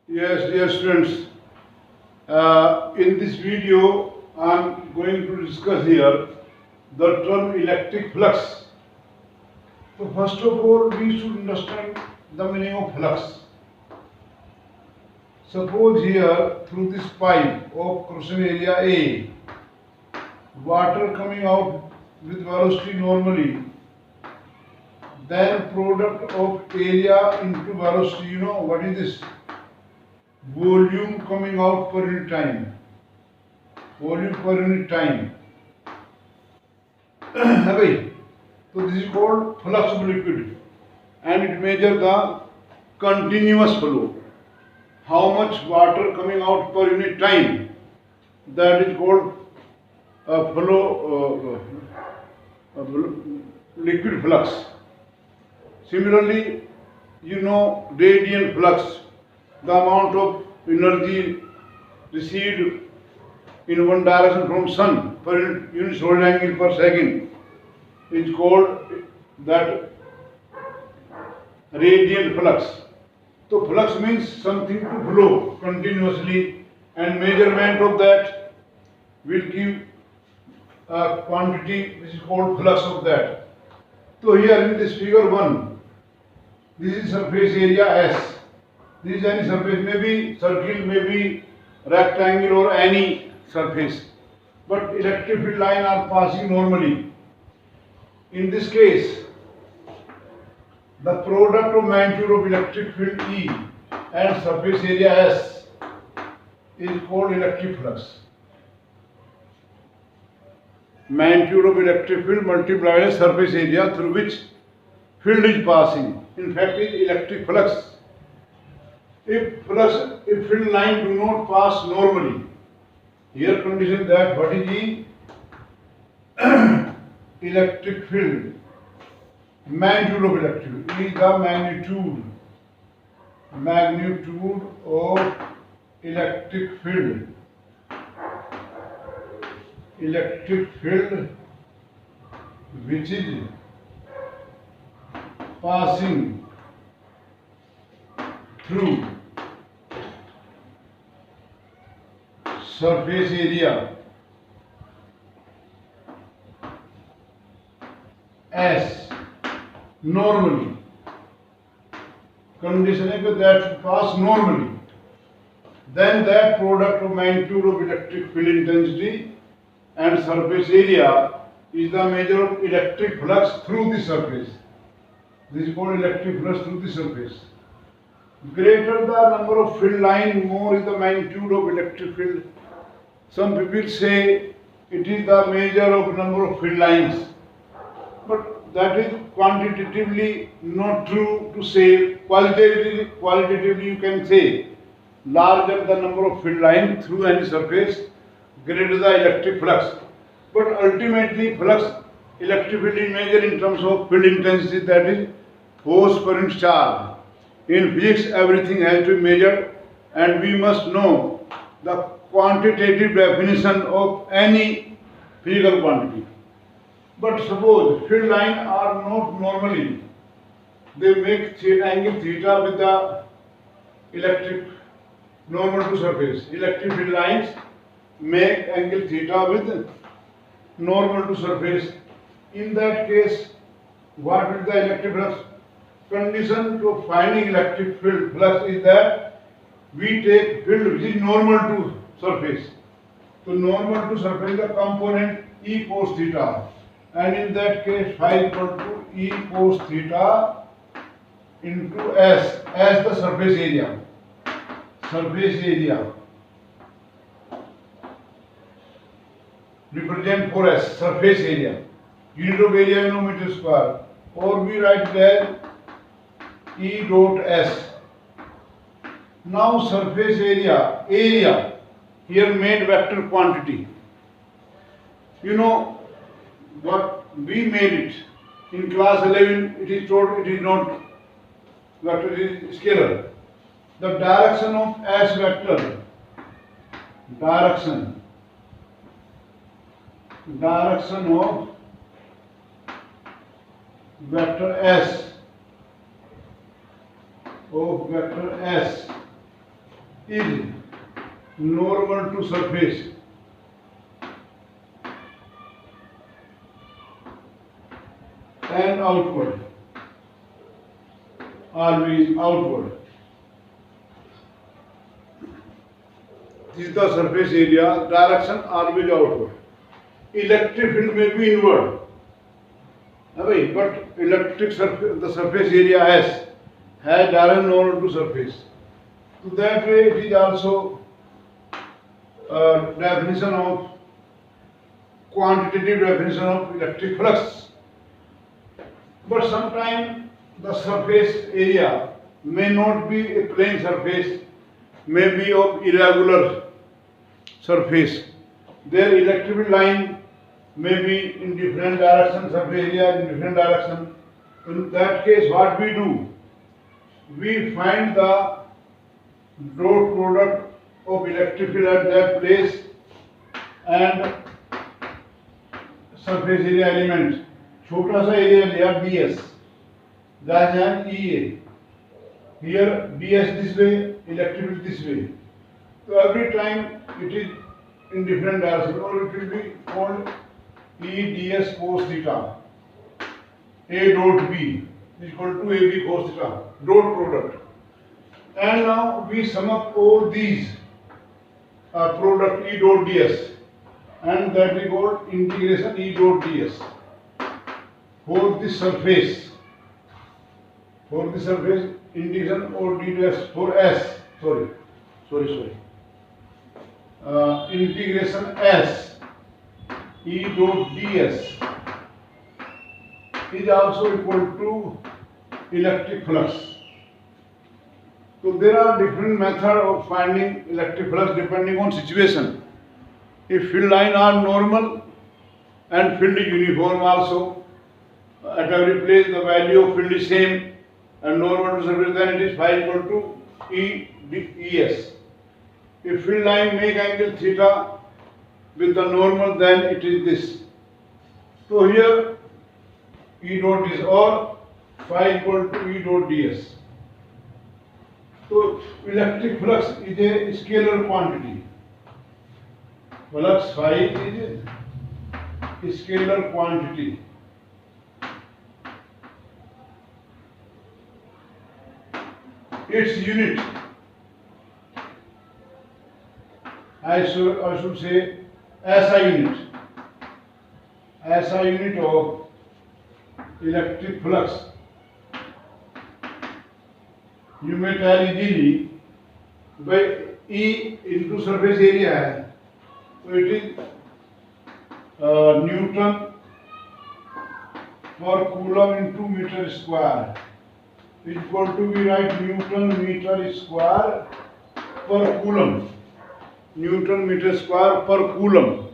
Yes, dear students, in this video I am going to discuss here the term electric flux. So first of all, we should understand the meaning of flux. Suppose here through this pipe of crossing area A, water coming out with velocity normally, then product of area into velocity, what is this? Volume coming out per unit time. Volume per unit time. So this is called flux of liquid, and it measures the continuous flow. How much water coming out per unit time? That is called liquid flux. Similarly, radiant flux, the amount of energy received in one direction from sun per unit solar angle per second is called that radiant flux. So flux means something to flow continuously, and measurement of that will give a quantity which is called flux of that. So here in this figure 1, this is surface area S. This is any surface, maybe circle, maybe rectangle or any surface. But electric field lines are passing normally. In this case, the product of magnitude of electric field E and surface area S is called electric flux. Magnitude of electric field multiplied by surface area through which field is passing, in fact, is electric flux. If field line do not pass normally, here condition that what is the electric field, magnitude of electric field is the magnitude of electric field which is passing through surface area S normally. Condition is that should pass normally. Then that product of magnitude of electric field intensity and surface area is the measure of electric flux through the surface. This is called electric flux through the surface. Greater the number of field line, more is the magnitude of electric field. Some people say it is the measure of number of field lines, but that is quantitatively not true to say. Qualitatively you can say larger the number of field lines through any surface, greater the electric flux. But ultimately flux, electric field is measured in terms of field intensity, that is force per unit charge. In physics, everything has to be measured, and we must know the quantitative definition of any physical quantity. But suppose field lines are not normally, they make angle theta with the electric normal to surface. Electric field lines make angle theta with normal to surface. In that case, what will the electric flux? Condition to finding electric field flux is that we take field which is normal to surface. So normal to surface, the component E cos theta, and in that case phi equal to E cos theta into S as the surface area. Surface area represent for S, surface area. Unit of area meter square, or we write it as E dot S. Now surface area here made vector quantity. You know what we made it in class 11, it is told it is not vector, it is scalar. The direction of S vector, direction of vector S is normal to surface and outward, always outward. This is the surface area, direction always outward. Electric field may be inward, but electric surface, the surface area has direct normal to surface. So that way it is also definition of quantitative definition of electric flux. But sometimes the surface area may not be a plane surface, may be of irregular surface. Their electric line may be in different direction, surface area in different direction. In that case, what we do? We find the dot product of electric field at that place and surface area element. छोटा सा area लिया ds, that is EA. Here ds this way, electric field this way. So every time it is in different direction, or it will be called E ds cos theta. A dot B is equal to AB cos theta, dot product. And now we sum up all these product E dot ds, and that we call integration E dot ds for the surface. For the surface integration or ds for S. Sorry. Integration S E dot ds is also equal to electric flux. So there are different methods of finding electric flux depending on situation. If field line are normal and field is uniform also, at every place the value of field is same and normal to surface, then it is phi equal to ES. If field line make angle theta with the normal, then it is this. So here E dot is or phi equal to E dot ds. So electric flux is a scalar quantity. Flux phi is a scalar quantity. Its unit, I should say SI unit. SI unit of electric flux. You may tell easily by E into surface area है, so it is Newton per coulomb into meter square. Is equal to, we write Newton meter square per coulomb. Newton meter square per coulomb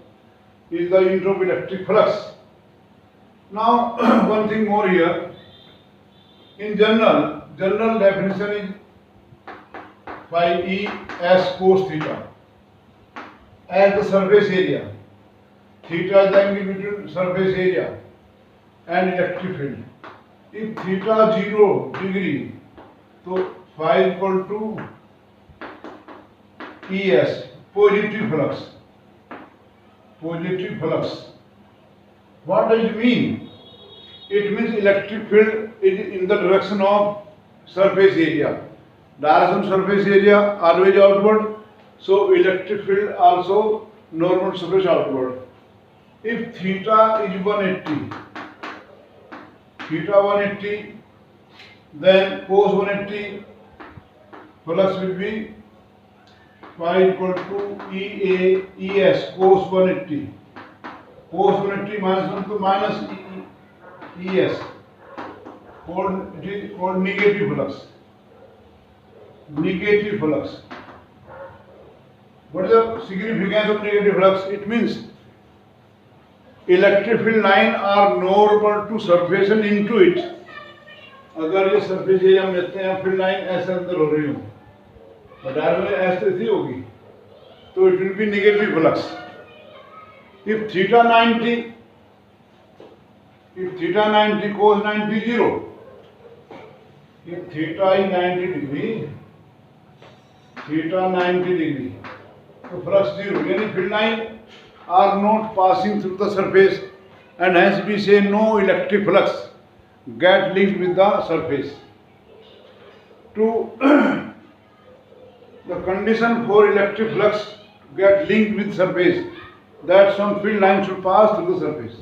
is the unit of electric flux. Now one thing more here. In general definition is phi E S cos theta as the surface area. Theta is the angle between surface area and electric field. If theta 0 degree, so phi equal to ES, positive flux. Positive flux. What does it mean? It means electric field is in the direction of surface area. Direction surface area always outward, so electric field also normal surface outward. If theta is 180, then cos 180 flux will be phi equal to ES cos 180. Cos 180 minus 1 to minus ES. It is called negative flux. Negative flux. What is the significance of negative flux? It means electric field line are normal to surface and into it. अगर ये surface area हम लेते हैं field line ऐसे अंदर हो रही हो, और डायरेक्ट ऐसे ऐसी होगी, तो it will be negative flux. If theta 90 cos 90 0. If theta is 90 degree, theta 90 degree. So flux 0. Any field line are not passing through the surface, and hence we say no electric flux get linked with the surface. To the condition for electric flux get linked with surface, that some field line should pass through the surface.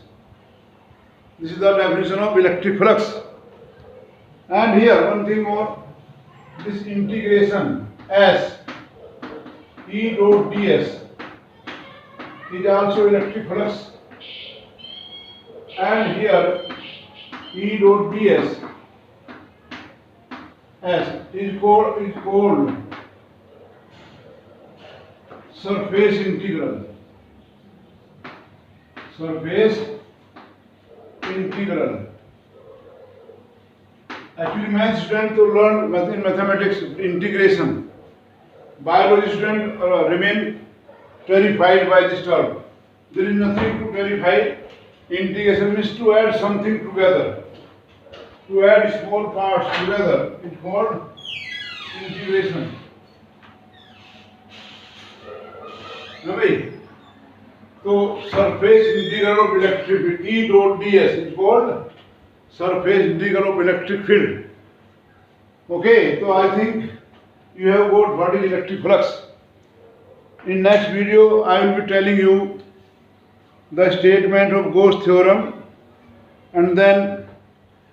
This is the definition of electric flux. And here one thing more, this integration S E dot ds is also electric flux, and here E dot ds S is called surface integral. Surface integral. Actually, math student to learn in mathematics integration. Biology student remain terrified by this term. There is nothing to terrify. Integration means to add something together. To add small parts together, it's called integration. Nabi? So surface integral of electric field E dot ds is called surface integral of electric field. Okay, so I think you have got what is electric flux. In next video, I will be telling you the statement of Gauss theorem, and then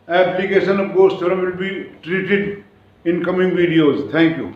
application of Gauss theorem will be treated in coming videos. Thank you.